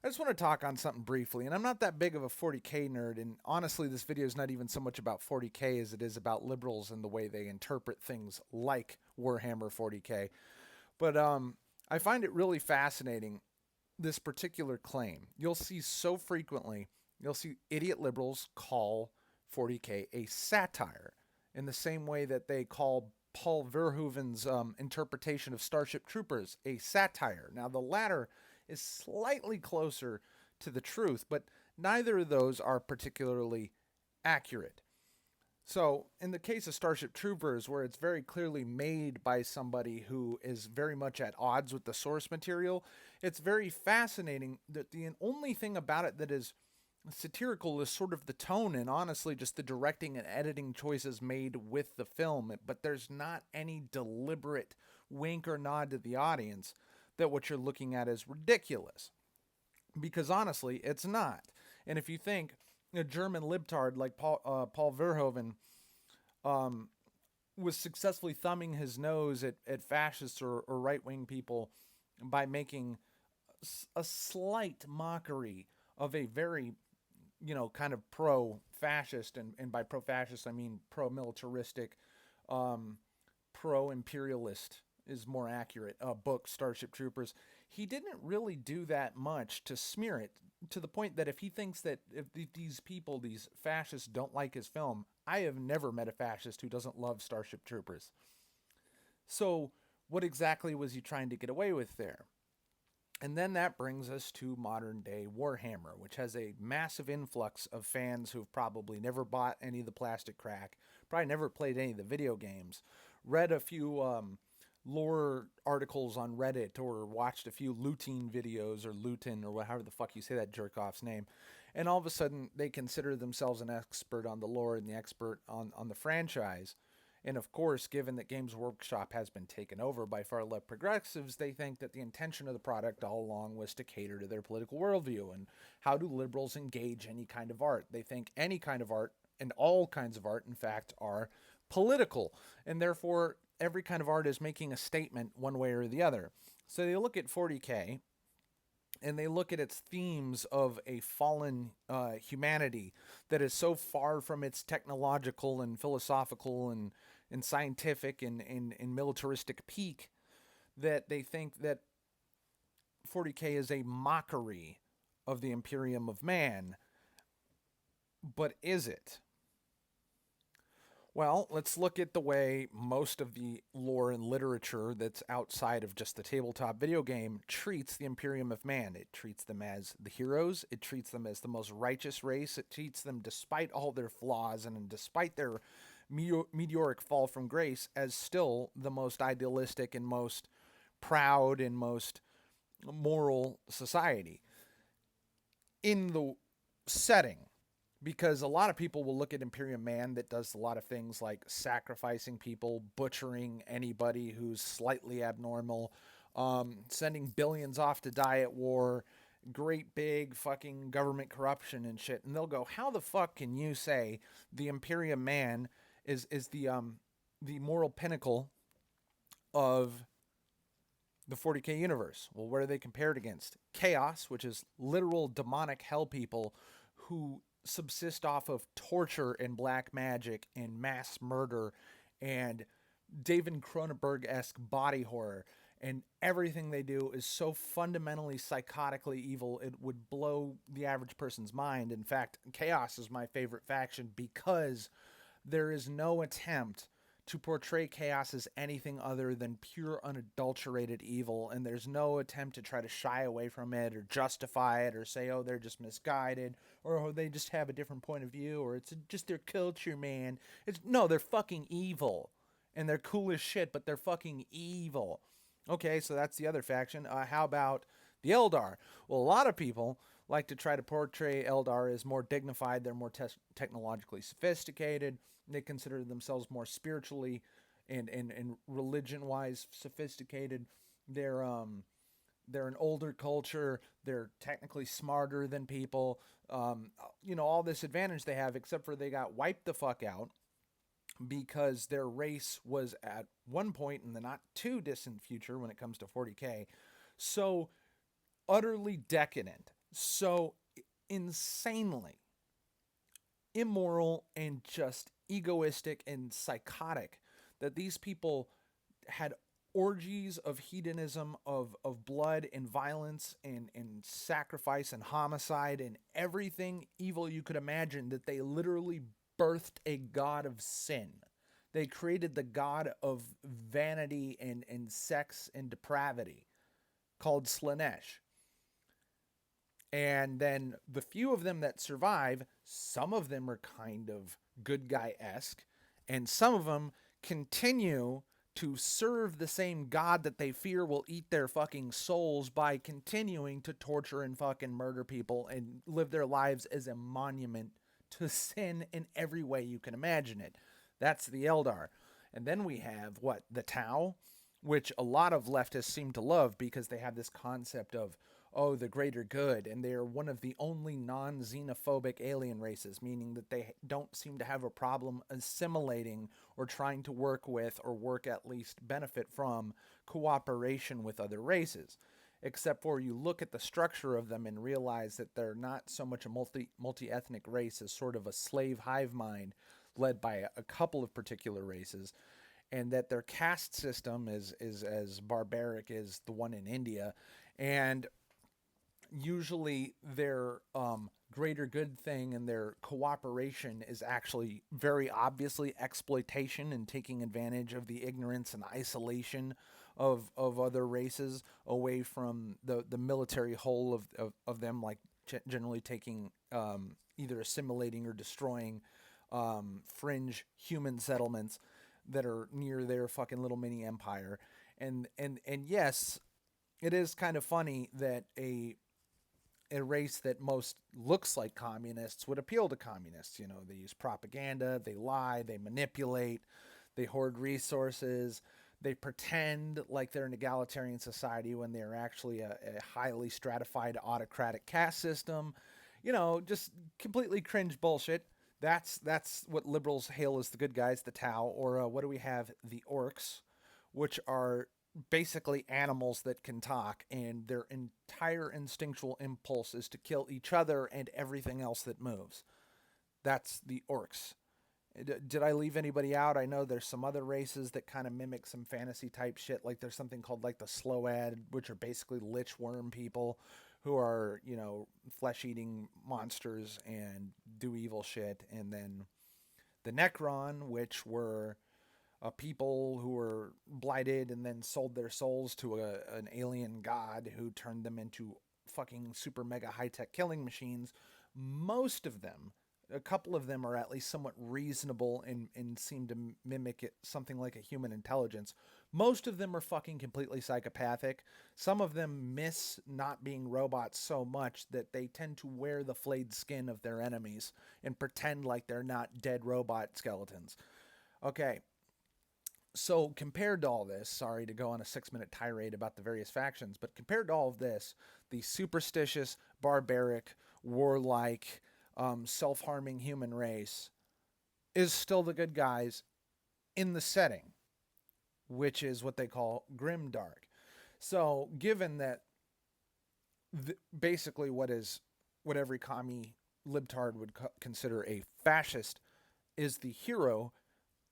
I just want to talk on something briefly, and I'm not that big of a 40K nerd, and honestly, this video is not even so much about 40K as it is about liberals and the way they interpret things like Warhammer 40K. But I find it really fascinating, this particular claim. You'll see so frequently, you'll see idiot liberals call 40K a satire, in the same way that they call Paul Verhoeven's interpretation of Starship Troopers a satire. Now, the latter is slightly closer to the truth, but neither of those are particularly accurate. So, in the case of Starship Troopers, where it's very clearly made by somebody who is very much at odds with the source material, it's very fascinating that the only thing about it that is satirical is sort of the tone and honestly just the directing and editing choices made with the film. But there's not any deliberate wink or nod to the audience that what you're looking at is ridiculous. Because honestly, it's not. And if you think a German libtard like Paul Verhoeven was successfully thumbing his nose at fascists or right wing people by making a slight mockery of a very, kind of pro fascist, and by pro fascist, I mean pro militaristic, pro imperialist is more accurate, book, Starship Troopers. He didn't really do that much to smear it, to the point that if he thinks that if these people, these fascists, don't like his film, I have never met a fascist who doesn't love Starship Troopers. So, what exactly was he trying to get away with there? And then that brings us to modern day Warhammer, which has a massive influx of fans who've probably never bought any of the plastic crack, probably never played any of the video games, read a few lore articles on Reddit, or watched a few Lutin videos, or Lutin, or however the fuck you say that jerk off's name. And all of a sudden, they consider themselves an expert on the lore and the expert on the franchise. And of course, given that Games Workshop has been taken over by far left progressives, they think that the intention of the product all along was to cater to their political worldview. And how do liberals engage any kind of art? They think any kind of art, and all kinds of art, in fact, are political. And therefore, every kind of art is making a statement one way or the other. So they look at 40K, and they look at its themes of a fallen humanity that is so far from its technological and philosophical and scientific and militaristic peak, that they think that 40K is a mockery of the Imperium of Man. But is it? Well, let's look at the way most of the lore and literature that's outside of just the tabletop video game treats the Imperium of Man. It treats them as the heroes. It treats them as the most righteous race. It treats them, despite all their flaws and despite their meteoric fall from grace, as still the most idealistic and most proud and most moral society in the setting. Because a lot of people will look at Imperium Man that does a lot of things like sacrificing people, butchering anybody who's slightly abnormal, sending billions off to die at war, great big fucking government corruption and shit. And they'll go, how the fuck can you say the Imperium Man is the moral pinnacle of the 40K universe? Well, what are they compared against? Chaos, which is literal demonic hell people who subsist off of torture and black magic and mass murder and David Cronenberg-esque body horror, and everything they do is so fundamentally psychotically evil it would blow the average person's mind. In fact, Chaos is my favorite faction because there is no attempt to portray Chaos as anything other than pure unadulterated evil, and there's no attempt to try to shy away from it or justify it or say, oh, they're just misguided, or oh, they just have a different point of view, or it's just their culture, man. No, they're fucking evil, and they're cool as shit, but they're fucking evil. Okay, so that's the other faction. How about the Eldar? Well, a lot of people like to try to portray Eldar as more dignified. They're more technologically sophisticated. They consider themselves more spiritually and religion-wise sophisticated. They're an older culture. They're technically smarter than people. All this advantage they have, except for they got wiped the fuck out because their race was at one point in the not too distant future, when it comes to 40K, so utterly decadent, so insanely immoral and just egoistic and psychotic that these people had orgies of hedonism, of blood and violence and sacrifice and homicide and everything evil you could imagine, that they literally birthed a god of sin. They created the god of vanity and sex and depravity called Slanesh. And then the few of them that survive, some of them are kind of good guy esque, and some of them continue to serve the same god that they fear will eat their fucking souls by continuing to torture and fucking murder people and live their lives as a monument to sin in every way you can imagine it. That's the Eldar. And then we have what? The Tau, which a lot of leftists seem to love because they have this concept of, oh, the greater good, and they're one of the only non-xenophobic alien races, meaning that they don't seem to have a problem assimilating or trying to work with, or work at least benefit from, cooperation with other races. Except for you look at the structure of them and realize that they're not so much a multi-ethnic race as sort of a slave hive mind led by a couple of particular races, and that their caste system is as barbaric as the one in India, and usually their greater good thing and their cooperation is actually very obviously exploitation and taking advantage of the ignorance and isolation of other races away from the military whole of them, like generally taking either assimilating or destroying fringe human settlements that are near their fucking little mini empire. And yes, it is kind of funny that a race that most looks like communists would appeal to communists. You know, they use propaganda, they lie, they manipulate, they hoard resources, they pretend like they're an egalitarian society when they're actually a highly stratified autocratic caste system. You know, just completely cringe bullshit. That's what liberals hail as the good guys, the Tau, or what do we have? The Orcs, which are basically animals that can talk, and their entire instinctual impulse is to kill each other and everything else that moves. That's the Orcs. Did I leave anybody out? I know there's some other races that kind of mimic some fantasy type shit. Like there's something called like the Sload, which are basically lich worm people who are, you know, flesh eating monsters and do evil shit. And then the Necron, which were people who were blighted and then sold their souls to an alien god who turned them into fucking super mega high tech killing machines. Most of them, a couple of them, are at least somewhat reasonable and seem to mimic it, something like a human intelligence. Most of them are fucking completely psychopathic. Some of them miss not being robots so much that they tend to wear the flayed skin of their enemies and pretend like they're not dead robot skeletons. Okay, so compared to all this, sorry to go on a 6-minute tirade about the various factions, but compared to all of this, the superstitious, barbaric, warlike, self-harming human race is still the good guys in the setting, which is what they call grimdark. So given that basically what every commie libtard would consider a fascist is the hero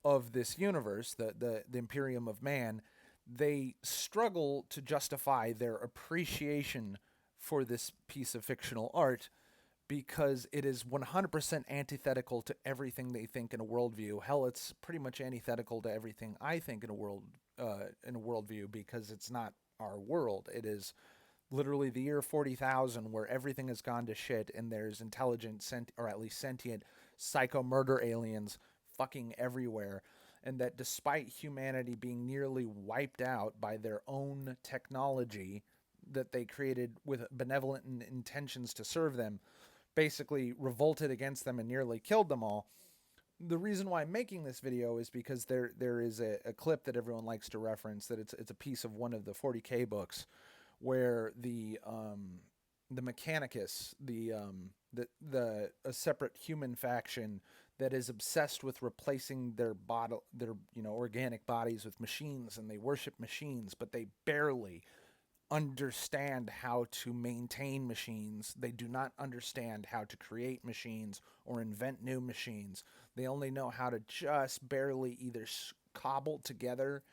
of this universe, the Imperium of Man, they struggle to justify their appreciation for this piece of fictional art because it is 100% antithetical to everything they think in a worldview. Hell, it's pretty much antithetical to everything I think in a worldview, because it's not our world. It is literally the year 40,000 where everything has gone to shit and there's intelligent, or at least sentient, psycho murder aliens fucking everywhere, and that despite humanity being nearly wiped out by their own technology that they created with benevolent intentions to serve them, basically revolted against them and nearly killed them all. The reason why I'm making this video is because there is a clip that everyone likes to reference, that it's a piece of one of the 40K books where the Mechanicus, a separate human faction that is obsessed with replacing their organic bodies with machines, and they worship machines, but they barely, understand how to maintain machines. They do not understand how to create machines or invent new machines. They only know how to just barely either cobble together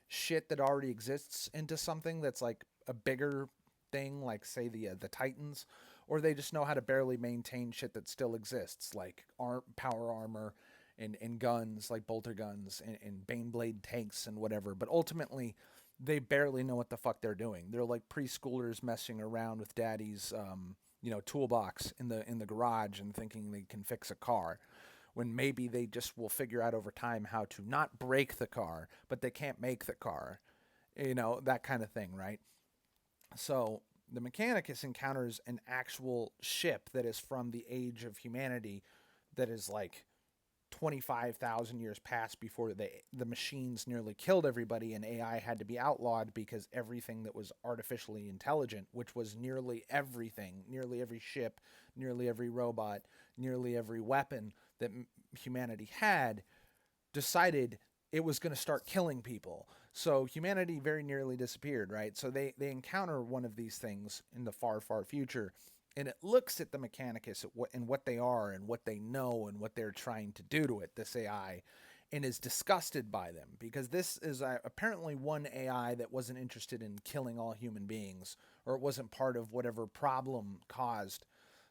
shit that already exists into something that's like a bigger thing, like say the Titans, or they just know how to barely maintain shit that still exists, like power armor and guns, like bolter guns and Baneblade tanks and whatever. But ultimately, they barely know what the fuck they're doing. They're like preschoolers messing around with daddy's toolbox in the garage and thinking they can fix a car, when maybe they just will figure out over time how to not break the car, but they can't make the car. That kind of thing, right? So the Mechanicus encounters an actual ship that is from the age of humanity, that is like 25,000 years past before the machines nearly killed everybody and AI had to be outlawed, because everything that was artificially intelligent, which was nearly everything, nearly every ship, nearly every robot, nearly every weapon that humanity had, decided it was going to start killing people. So humanity very nearly disappeared, right? So they encounter one of these things in the far, far future, and it looks at the Mechanicus and what they are and what they know and what they're trying to do to it, this AI, and is disgusted by them, because this is apparently one AI that wasn't interested in killing all human beings, or it wasn't part of whatever problem caused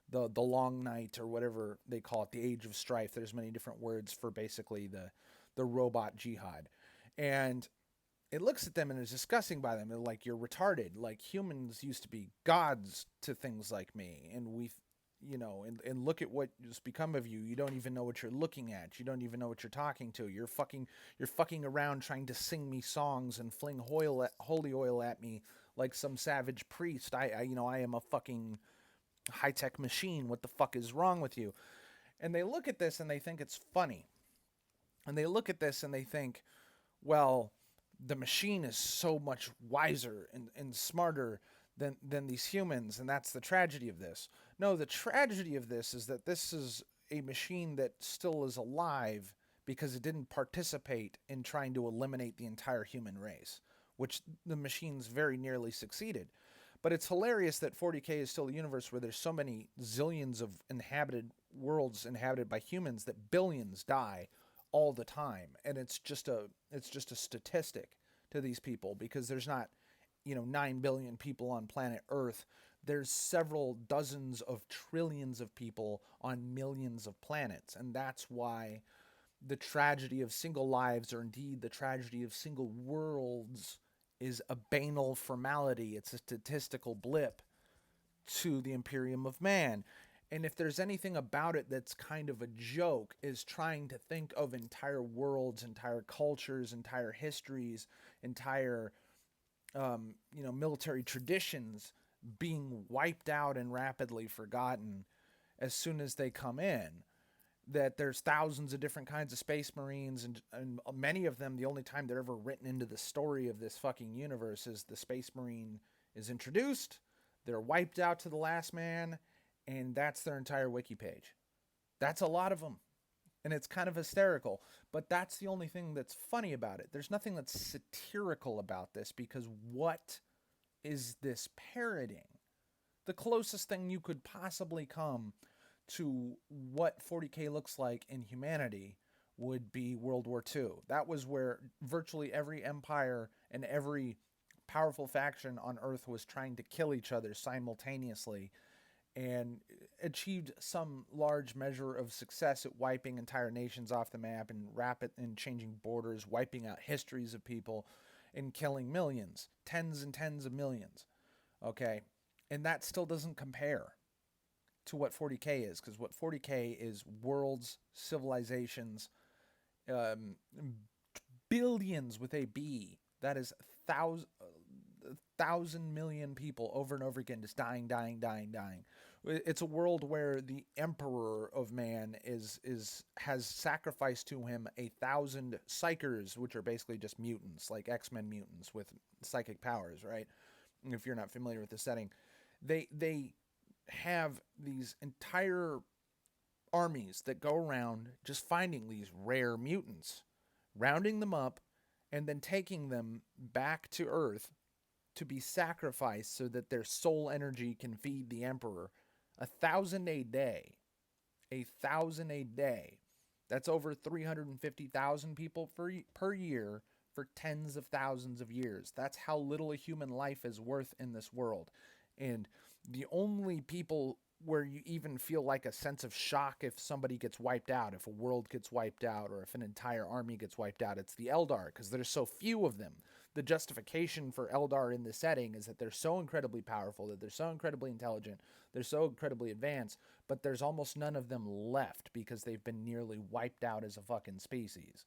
the long night, or whatever they call it, the age of strife. There's many different words for basically the robot jihad. And it looks at them and is disgusting by them. They're like, you're retarded. Like, humans used to be gods to things like me, and and look at what has become of you. You don't even know what you're looking at. You don't even know what you're talking to. You're fucking around trying to sing me songs and fling holy oil at me like some savage priest. I am a fucking high-tech machine. What the fuck is wrong with you? And they look at this and they think it's funny. And they look at this and they think, well, the machine is so much wiser and smarter than these humans, and that's the tragedy of this. No, the tragedy of this is that this is a machine that still is alive because it didn't participate in trying to eliminate the entire human race, which the machines very nearly succeeded. But it's hilarious that 40K is still a universe where there's so many zillions of inhabited worlds inhabited by humans that billions die all the time, and it's just a statistic to these people, because there's not 9 billion people on planet Earth. There's several dozens of trillions of people on millions of planets, and that's why the tragedy of single lives, or indeed the tragedy of single worlds, is a banal formality. It's a statistical blip to the Imperium of Man. And if there's anything about it that's kind of a joke, is trying to think of entire worlds, entire cultures, entire histories, entire military traditions being wiped out and rapidly forgotten as soon as they come in. That there's thousands of different kinds of space marines, and many of them, the only time they're ever written into the story of this fucking universe is the space marine is introduced, they're wiped out to the last man, and that's their entire wiki page. That's a lot of them. And it's kind of hysterical, but that's the only thing that's funny about it. There's nothing that's satirical about this, because what is this parroting? The closest thing you could possibly come to what 40K looks like in humanity would be World War II. That was where virtually every empire and every powerful faction on Earth was trying to kill each other simultaneously, and achieved some large measure of success at wiping entire nations off the map and changing borders, wiping out histories of people, and killing millions, tens and tens of millions. Okay, and that still doesn't compare to what 40K is, because what 40K is worlds, civilizations, um, billions with a B. That is thousand million people over and over again, just dying, dying, dying, dying. It's a world where the emperor of man has sacrificed to him 1,000 psychers, which are basically just mutants, like X-Men mutants with psychic powers, right? If you're not familiar with the setting, they have these entire armies that go around just finding these rare mutants, rounding them up, and then taking them back to Earth to be sacrificed so that their soul energy can feed the emperor. 1,000 a day. 1,000 a day. That's over 350,000 people per year for tens of thousands of years. That's how little a human life is worth in this world. And the only people where you even feel like a sense of shock if somebody gets wiped out, if a world gets wiped out, or if an entire army gets wiped out, it's the Eldar, because there's so few of them. The justification for Eldar in this setting is that they're so incredibly powerful, that they're so incredibly intelligent, they're so incredibly advanced, but there's almost none of them left because they've been nearly wiped out as a fucking species.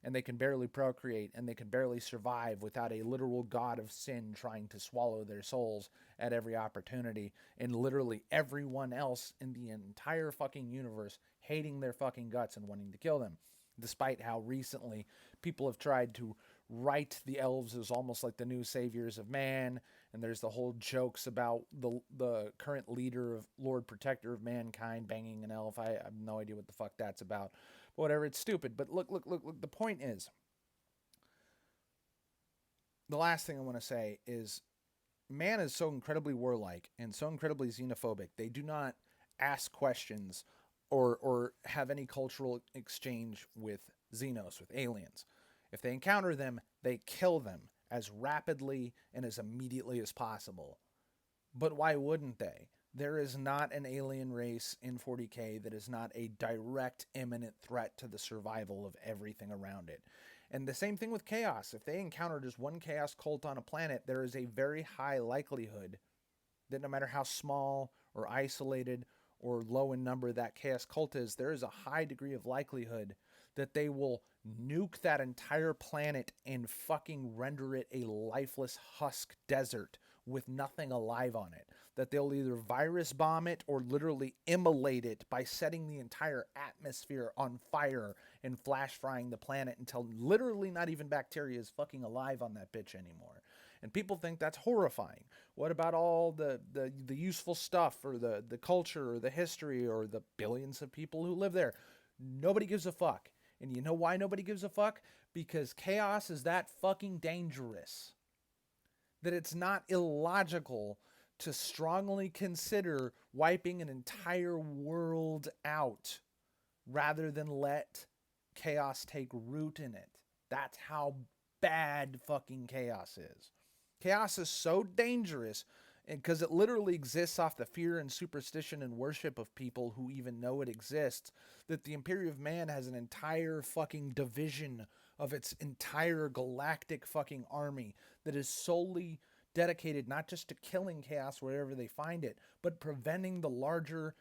And they can barely procreate, and they can barely survive without a literal god of sin trying to swallow their souls at every opportunity, and literally everyone else in the entire fucking universe hating their fucking guts and wanting to kill them. Despite how recently people have tried to write the elves as almost like the new saviors of man, and there's the whole jokes about the current leader of Lord Protector of Mankind banging an elf. I have no idea what the fuck that's about. But whatever, it's stupid. But look, the point is, the last thing I want to say is, man is so incredibly warlike and so incredibly xenophobic. They do not ask questions or have any cultural exchange with xenos, with aliens. If they encounter them, they kill them as rapidly and as immediately as possible. But why wouldn't they? There is not an alien race in 40K that is not a direct, imminent threat to the survival of everything around it. And the same thing with chaos. If they encounter just one chaos cult on a planet, there is a very high likelihood that no matter how small or isolated or low in number that chaos cult is, there is a high degree of likelihood that they will nuke that entire planet and fucking render it a lifeless husk desert with nothing alive on it. That they'll either virus bomb it or literally immolate it by setting the entire atmosphere on fire and flash frying the planet until literally not even bacteria is fucking alive on that bitch anymore. And people think that's horrifying. What about all the useful stuff, or the culture, or the history, or the billions of people who live there? Nobody gives a fuck. And you know why nobody gives a fuck? Because chaos is that fucking dangerous that it's not illogical to strongly consider wiping an entire world out rather than let chaos take root in it. That's how bad fucking chaos is. Chaos is so dangerous because it literally exists off the fear and superstition and worship of people who even know it exists, that the Imperium of Man has an entire fucking division of its entire galactic fucking army that is solely dedicated not just to killing chaos wherever they find it, but preventing the larger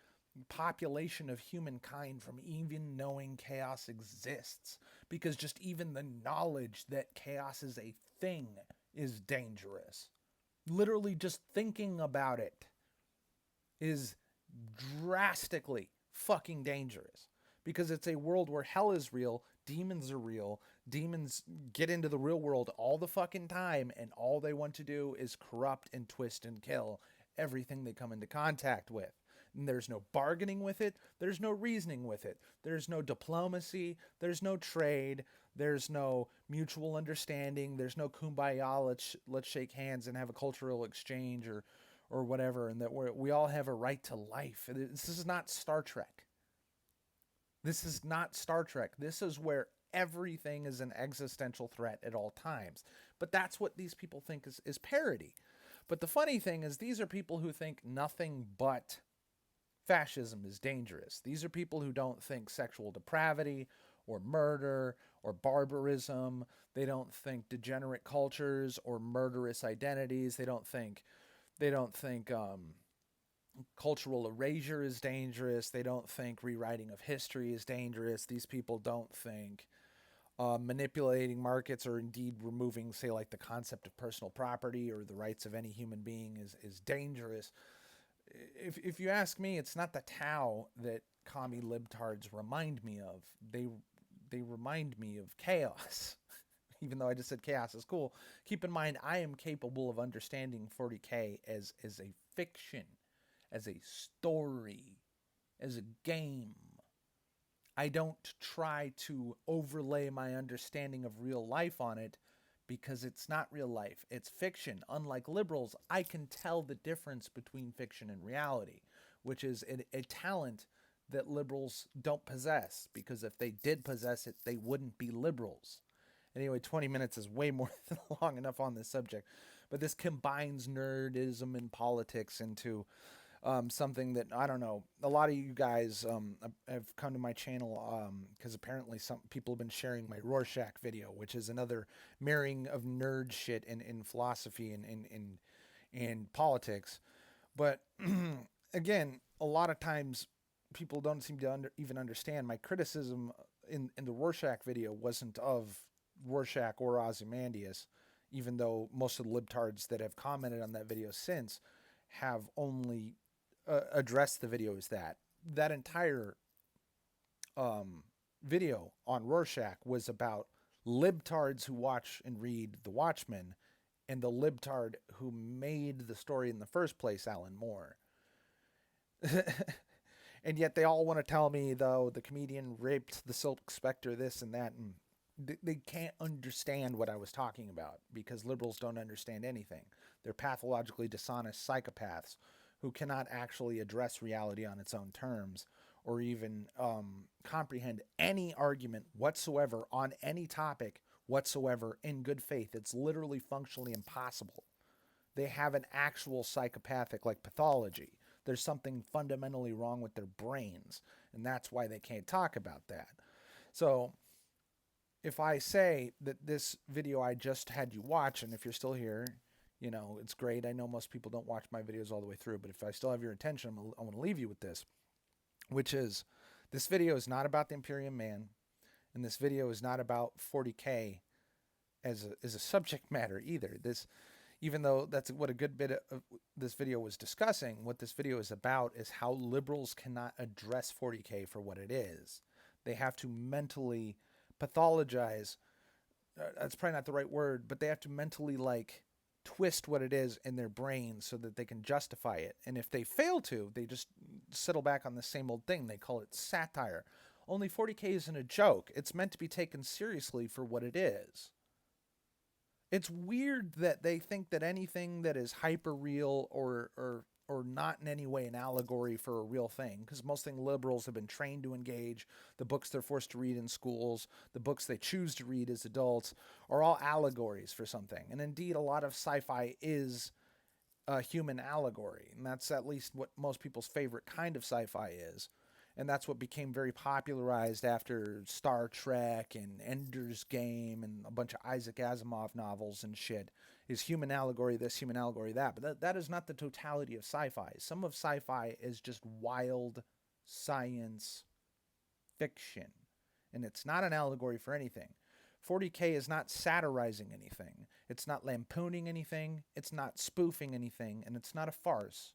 population of humankind from even knowing chaos exists. Because just even the knowledge that chaos is a thing is dangerous. Literally just thinking about it is drastically fucking dangerous, because it's a world where hell is real, demons are real, demons get into the real world all the fucking time, and all they want to do is corrupt and twist and kill everything they come into contact with. And there's no bargaining with it, there's no reasoning with it, there's no diplomacy, there's no trade, there's no mutual understanding, there's no kumbaya, let's shake hands and have a cultural exchange or whatever, and that we all have a right to life. This is not Star Trek. This is not Star Trek. This is where everything is an existential threat at all times. But that's what these people think is parody. But the funny thing is, these are people who think nothing but fascism is dangerous. These are people who don't think sexual depravity or murder or barbarism. They don't think degenerate cultures or murderous identities. They don't think cultural erasure is dangerous. They don't think rewriting of history is dangerous. These people don't think manipulating markets, or indeed removing, say, like the concept of personal property or the rights of any human being is dangerous. If you ask me, it's not the Tao that commie libtards remind me of. They remind me of chaos. Even though I just said chaos is cool, keep in mind I am capable of understanding 40K as a fiction, as a story, as a game. I don't try to overlay my understanding of real life on it, because it's not real life. It's fiction. Unlike liberals, I can tell the difference between fiction and reality, which is a talent that liberals don't possess, because if they did possess it, they wouldn't be liberals. Anyway, 20 minutes is way more than long enough on this subject. But this combines nerdism and politics into something that, I don't know, a lot of you guys have come to my channel because apparently some people have been sharing my Rorschach video, which is another marrying of nerd shit in philosophy and in politics. But again, a lot of times people don't seem to even understand my criticism in the Rorschach video wasn't of Rorschach or Ozymandias, even though most of the libtards that have commented on that video since have only addressed the video as that. That entire video on Rorschach was about libtards who watch and read The Watchmen and the libtard who made the story in the first place, Alan Moore. And yet they all want to tell me, though, the comedian raped the Silk Spectre, this and that, and they can't understand what I was talking about, because liberals don't understand anything. They're pathologically dishonest psychopaths who cannot actually address reality on its own terms, or even comprehend any argument whatsoever on any topic whatsoever in good faith. It's literally functionally impossible. They have an actual psychopathic pathology. There's something fundamentally wrong with their brains, and that's why they can't talk about that. So if I say that this video I just had you watch, and if you're still here, it's great. I know most people don't watch my videos all the way through, but if I still have your attention, I want to leave you with this, which is, this video is not about the Imperium Man, and this video is not about 40K as a subject matter either. Even though that's what a good bit of this video was discussing, what this video is about is how liberals cannot address 40K for what it is. They have to mentally pathologize. That's probably not the right word, but they have to mentally twist what it is in their brain so that they can justify it. And if they fail to, they just settle back on the same old thing. They call it satire. Only 40K isn't a joke. It's meant to be taken seriously for what it is. It's weird that they think that anything that is hyper real or not in any way an allegory for a real thing, because most things liberals have been trained to engage, the books they're forced to read in schools, the books they choose to read as adults, are all allegories for something. And indeed, a lot of sci-fi is a human allegory, and that's at least what most people's favorite kind of sci-fi is. And that's what became very popularized after Star Trek and Ender's Game and a bunch of Isaac Asimov novels and shit, is human allegory this, human allegory that. But that is not the totality of sci-fi. Some of sci-fi is just wild science fiction, and it's not an allegory for anything. 40K is not satirizing anything. It's not lampooning anything. It's not spoofing anything, and it's not a farce.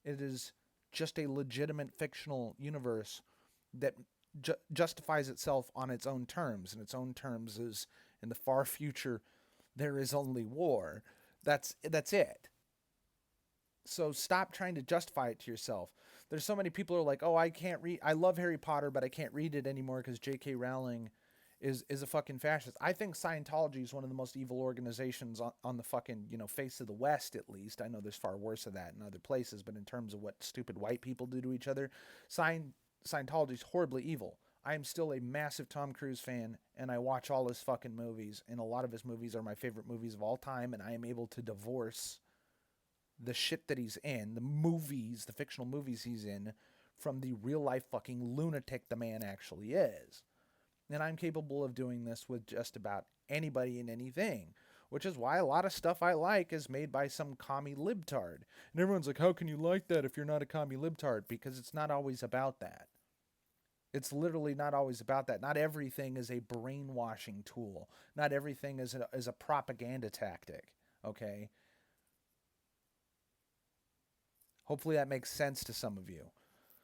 It is just a legitimate fictional universe that justifies itself on its own terms, and its own terms is, in the far future, there is only war. That's it. So stop trying to justify it to yourself. There's so many people who are like, oh, I love Harry Potter, but I can't read it anymore because J.K. Rowling is a fucking fascist. I think Scientology is one of the most evil organizations on the fucking, face of the West, at least. I know there's far worse of that in other places, but in terms of what stupid white people do to each other, Scientology is horribly evil. I am still a massive Tom Cruise fan, and I watch all his fucking movies, and a lot of his movies are my favorite movies of all time, and I am able to divorce the shit that he's in, the fictional movies he's in, from the real life fucking lunatic the man actually is. And I'm capable of doing this with just about anybody and anything, which is why a lot of stuff I like is made by some commie libtard. And everyone's like, how can you like that if you're not a commie libtard? Because it's not always about that. It's literally not always about that. Not everything is a brainwashing tool. Not everything is a propaganda tactic, okay? Hopefully that makes sense to some of you.